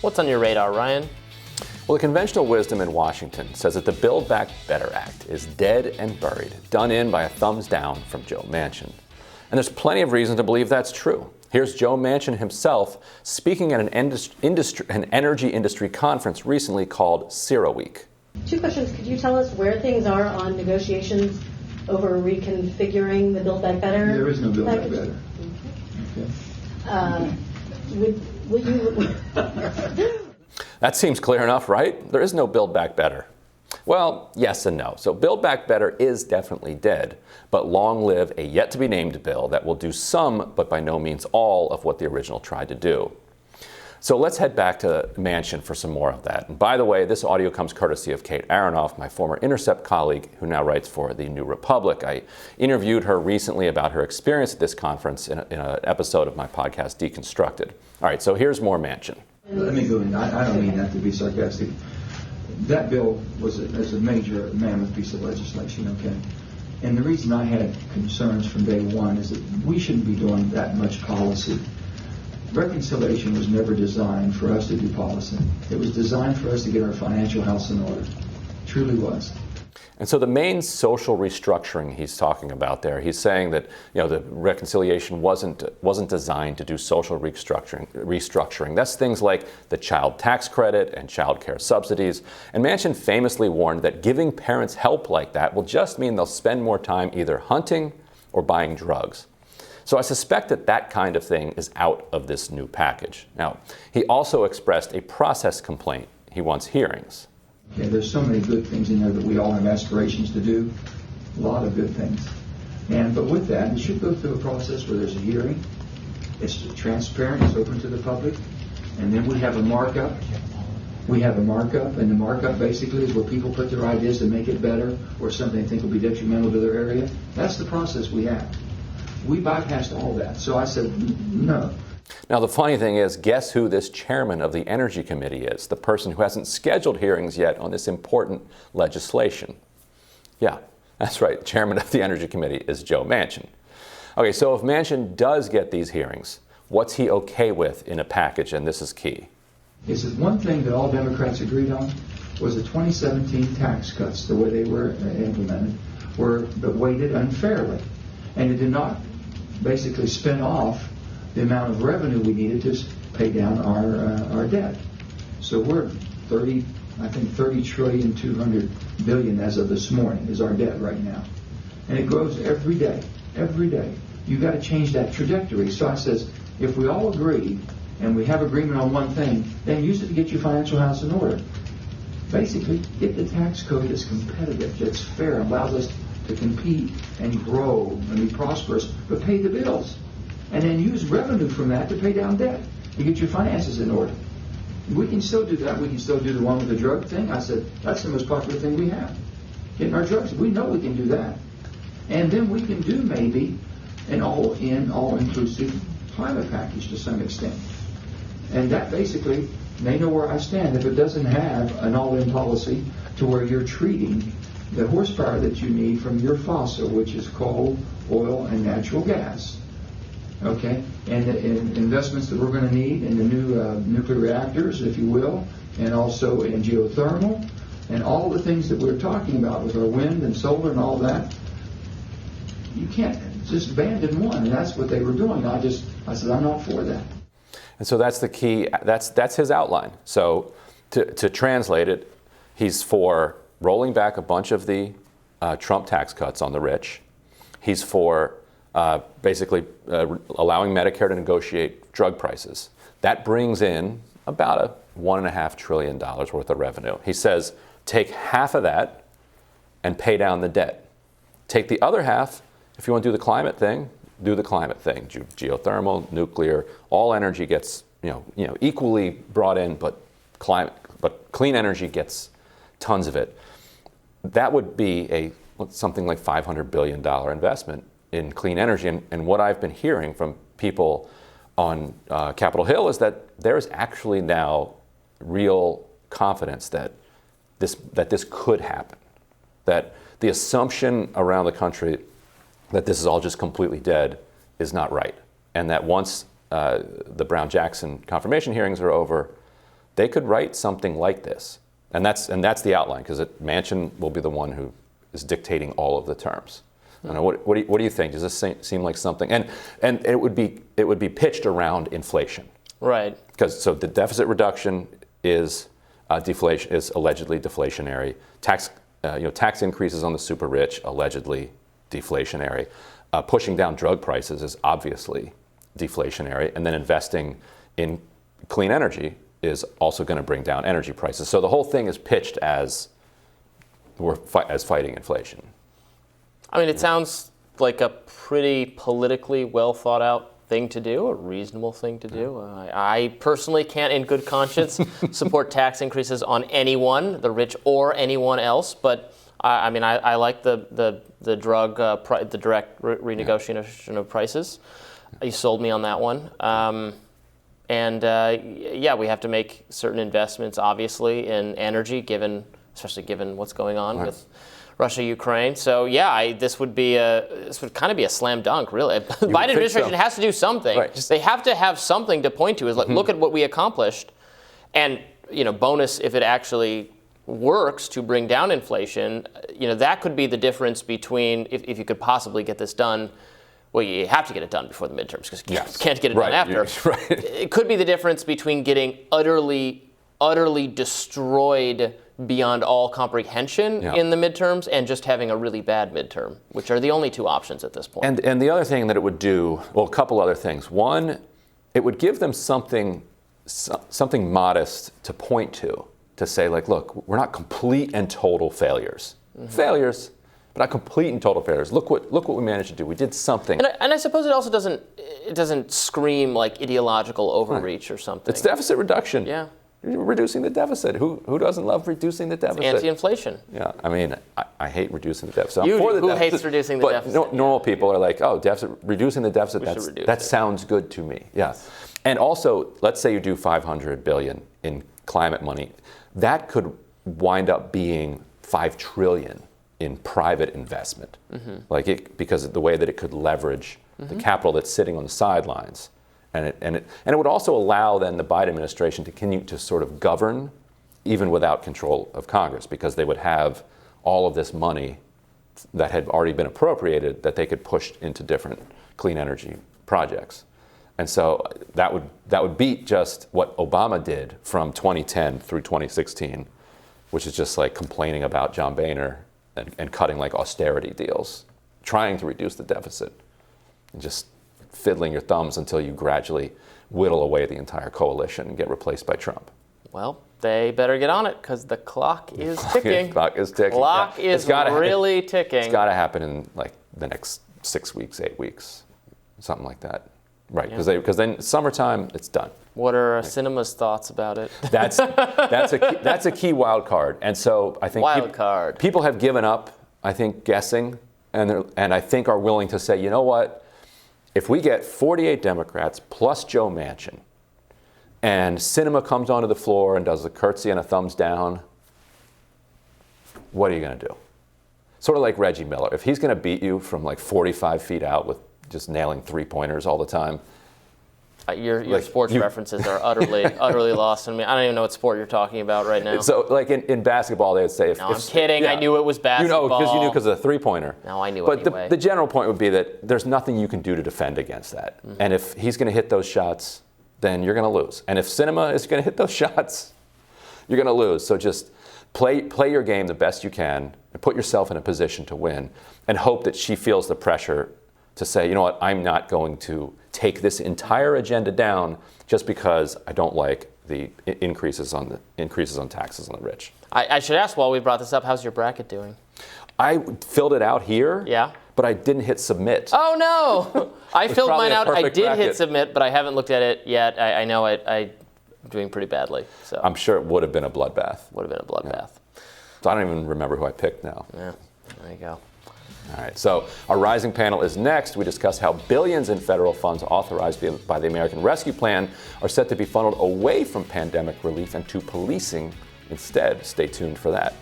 What's on your radar, Ryan? Well, the conventional wisdom in Washington says that the Build Back Better Act is dead and buried, done in by a thumbs down from Joe Manchin. And there's plenty of reason to believe that's true. Here's Joe Manchin himself speaking at an energy industry conference recently called CERAWeek. Two questions. Could you tell us where things are on negotiations over reconfiguring the Build Back Better? There is no Build Back Better. Okay. Will you... That seems clear enough, right? There is no Build Back Better. Well, yes and no. So Build Back Better is definitely dead, but long live a yet-to-be-named bill that will do some, but by no means all, of what the original tried to do. So let's head back to Manchin for some more of that. And by the way, this audio comes courtesy of Kate Aronoff, my former Intercept colleague who now writes for The New Republic. I interviewed her recently about her experience at this conference in an episode of my podcast, Deconstructed. All right, so here's more Manchin. Let me go in. I don't mean that to be sarcastic. That bill was a major mammoth piece of legislation, okay? And the reason I had concerns from day one is that we shouldn't be doing that much policy. Reconciliation was never designed for us to do policy. It was designed for us to get our financial house in order. It truly was. And so the main social restructuring he's talking about there, he's saying that the reconciliation wasn't designed to do social restructuring. That's things like the child tax credit and child care subsidies. And Manchin famously warned that giving parents help like that will just mean they'll spend more time either hunting or buying drugs. So I suspect that kind of thing is out of this new package. Now, he also expressed a process complaint. He wants hearings. Okay, there's so many good things in there that we all have aspirations to do. A lot of good things. But with that, it should go through a process where there's a hearing. It's transparent, it's open to the public. And then we have a markup. And the markup basically is where people put their ideas to make it better or something they think will be detrimental to their area. That's the process we have. We bypassed all that. So I said, no. Now, the funny thing is, guess who this chairman of the Energy Committee is? The person who hasn't scheduled hearings yet on this important legislation. Yeah, that's right. Chairman of the Energy Committee is Joe Manchin. Okay, so if Manchin does get these hearings, what's he okay with in a package? And this is key. He says one thing that all Democrats agreed on was the 2017 tax cuts, the way they were implemented, were weighted unfairly. And it did not basically spin off the amount of revenue we needed to pay down our debt. So we're 30 trillion 200 billion as of this morning is our debt right now. And it grows every day. You've got to change that trajectory. So I says, if we all agree and we have agreement on one thing, then use it to get your financial house in order. Basically, get the tax code that's competitive, that's fair, allows us to compete and grow and be prosperous, but pay the bills. And then use revenue from that to pay down debt, to get your finances in order. We can still do that. We can still do the one with the drug thing. I said, that's the most popular thing we have. Getting our drugs. We know we can do that. And then we can do maybe an all-inclusive climate package to some extent. And that basically, they know where I stand. If it doesn't have an all-in policy to where you're treating the horsepower that you need from your fossil, which is coal, oil, and natural gas. Okay, and the investments that we're going to need in the new nuclear reactors, if you will, and also in geothermal, and all the things that we're talking about with our wind and solar and all that, you can't just abandon one, and that's what they were doing. I said, I'm not for that. And so that's the key. That's his outline. So to translate it, he's for rolling back a bunch of the Trump tax cuts on the rich. He's for basically allowing Medicare to negotiate drug prices. That brings in about $1.5 trillion worth of revenue. He says, take half of that and pay down the debt. Take the other half, if you want to do the climate thing, do the climate thing. Geothermal, nuclear, all energy gets equally brought in, but clean energy gets tons of it. That would be something like $500 billion investment in clean energy. And what I've been hearing from people on Capitol Hill is that there is actually now real confidence that this could happen. That the assumption around the country that this is all just completely dead is not right. And that once the Brown-Jackson confirmation hearings are over, they could write something like this. And that's the outline, because Manchin will be the one who is dictating all of the terms. I don't know, what do you think? Does this seem like something? And it would be pitched around inflation. Right. So the deficit reduction is deflation, is allegedly deflationary. Tax increases on the super rich, allegedly deflationary. Pushing down drug prices is obviously deflationary. And then investing in clean energy is also going to bring down energy prices. So the whole thing is pitched as fighting inflation. I mean, it sounds like a pretty politically well thought out thing to do, a reasonable thing to do. I personally can't, in good conscience, support tax increases on anyone, the rich or anyone else. But I mean, I like the direct renegotiation of prices. You sold me on that one. Yeah, we have to make certain investments, obviously, in energy, especially given what's going on with Russia, Ukraine. So yeah, this would kind of be a slam dunk, really. The Biden administration has to do something. Right. They have to have something to point to. Is like, look at what we accomplished, and bonus if it actually works to bring down inflation. That could be the difference between if you could possibly get this done. Well, you have to get it done before the midterms because you can't get it done after. Right. It could be the difference between getting utterly destroyed beyond all comprehension in the midterms and just having a really bad midterm, which are the only two options at this point. And the other thing that it would do, well, a couple other things. One, it would give them something modest to point to say, like, look, we're not complete and total failures. Failures, but not complete and total failures. Look what we managed to do. We did something. And I suppose it also doesn't scream like ideological overreach or something. It's deficit reduction. Yeah. You're reducing the deficit. Who doesn't love reducing the deficit? Anti-inflation. Yeah, I mean, I hate reducing the deficit. Who hates reducing the deficit? But normal people are like, oh, reducing the deficit, that sounds good to me. Yeah. And also, let's say you do $500 billion in climate money. That could wind up being $5 trillion in private investment. Because of the way that it could leverage the capital that's sitting on the sidelines. And it would also allow then the Biden administration to continue to sort of govern even without control of Congress, because they would have all of this money that had already been appropriated that they could push into different clean energy projects. And so that would beat just what Obama did from 2010 through 2016, which is just like complaining about John Boehner and cutting like austerity deals, trying to reduce the deficit, and just fiddling your thumbs until you gradually whittle away the entire coalition and get replaced by Trump. Well, they better get on it because the clock is ticking. The clock is ticking. Clock is really ticking. It's got to happen in like the next 6 weeks, 8 weeks, something like that. Right, because then summertime, it's done. What are Cinema's thoughts about it? That's a key wild card, and so I think people have given up, I think, guessing, and I think are willing to say, you know what? If we get 48 Democrats plus Joe Manchin, and Sinema comes onto the floor and does a curtsy and a thumbs down, what are you going to do? Sort of like Reggie Miller. If he's going to beat you from like 45 feet out with just nailing three-pointers all the time. Your sports references are utterly lost on me. I don't even know what sport you're talking about right now. So, like in basketball, they would say... I'm kidding. Yeah. I knew it was basketball. You knew because of the three-pointer. No, I knew but anyway. The general point would be that there's nothing you can do to defend against that. And if he's going to hit those shots, then you're going to lose. And if Sinema is going to hit those shots, you're going to lose. So just play your game the best you can and put yourself in a position to win and hope that she feels the pressure to say, you know what, I'm not going to take this entire agenda down just because I don't like the increases on taxes on the rich. I should ask while we brought this up, how's your bracket doing? I filled it out here. Yeah. But I didn't hit submit. Oh no! I filled mine out. I did bracket. Hit submit, but I haven't looked at it yet. I know I'm doing pretty badly. So I'm sure it would have been a bloodbath. Yeah. So I don't even remember who I picked now. Yeah. There you go. All right, so our rising panel is next. We discuss how billions in federal funds authorized by the American Rescue Plan are set to be funneled away from pandemic relief and to policing instead. Stay tuned for that.